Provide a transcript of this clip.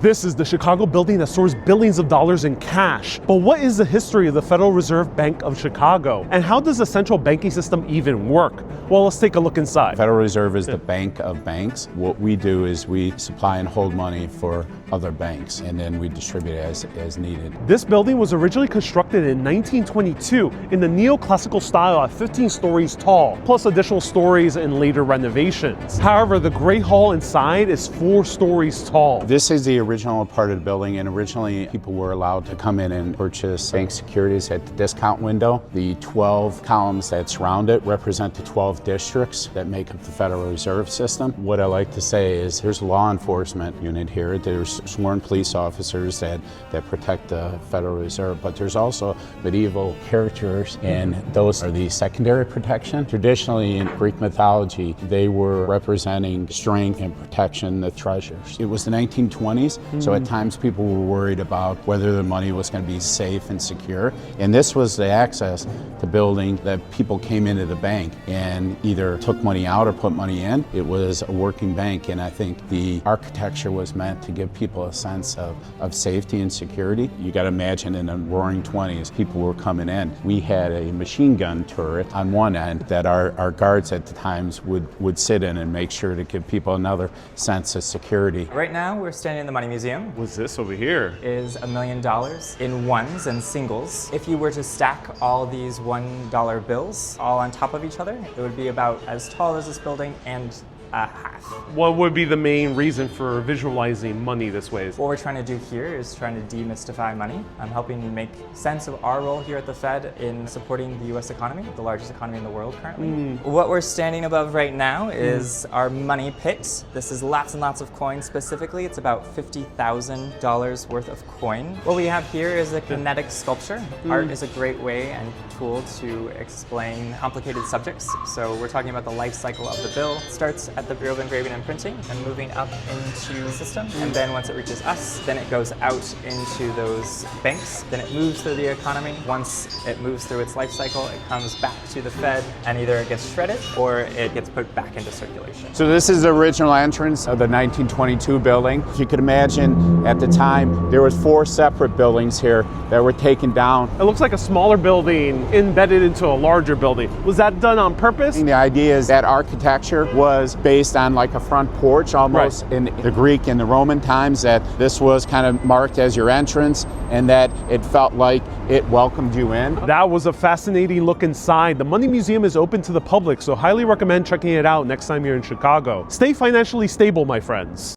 This is the Chicago building that stores billions of dollars in cash. But what is the history of the Federal Reserve Bank of Chicago? And how does the central banking system even work? Well, let's take a look inside. Federal Reserve is the bank of banks. What we do is we supply and hold money for other banks, and then we distribute it as needed. This building was originally constructed in 1922 in the neoclassical style at 15 stories tall, plus additional stories and later renovations. However, the Great Hall inside is 4 stories tall. This is the original part of the building, and originally people were allowed to come in and purchase bank securities at the discount window. The 12 columns that surround it represent the 12 districts that make up the Federal Reserve System. What I like to say is there's a law enforcement unit here. There's sworn police officers that protect the Federal Reserve, but there's also medieval characters, and those are the secondary protection. Traditionally in Greek mythology, they were representing strength and protection, the treasures. It was the 1920s, so at times people were worried about whether the money was going to be safe and secure, and this was the access to building that people came into the bank and either took money out or put money in. It was a working bank, and I think the architecture was meant to give people a sense of safety and security. You got to imagine in the roaring 20s, people were coming in. We had a machine gun turret on one end that our guards at the times would sit in and make sure to give people another sense of security. Right now, we're standing in the Money Museum. What's this over here? Is $1 million in ones and singles. If you were to stack all these $1 bills all on top of each other, it would be about as tall as this building and a half. What would be the main reason for visualizing money this way? What we're trying to do here is trying to demystify money. I'm helping make sense of our role here at the Fed in supporting the US economy, the largest economy in the world currently. What we're standing above right now is our money pit. This is lots and lots of coins. Specifically, it's about $50,000 worth of coin. What we have here is a kinetic sculpture. Art is a great way and tool to explain complicated subjects. So we're talking about the life cycle of the bill. It starts at the Bureau of Engraving and Printing and moving up into the system. And then once it reaches us, then it goes out into those banks. Then it moves through the economy. Once it moves through its life cycle, it comes back to the Fed, and either it gets shredded or it gets put back into circulation. So this is the original entrance of the 1922 building. If you could imagine, at the time, there was 4 separate buildings here that were taken down. It looks like a smaller building embedded into a larger building. Was that done on purpose? The idea is that architecture was based on like a front porch almost in the Greek and the Roman times, that this was kind of marked as your entrance and that it felt like it welcomed you in. That was a fascinating look inside. The Money Museum is open to the public, so highly recommend checking it out next time you're in Chicago. Stay financially stable, my friends.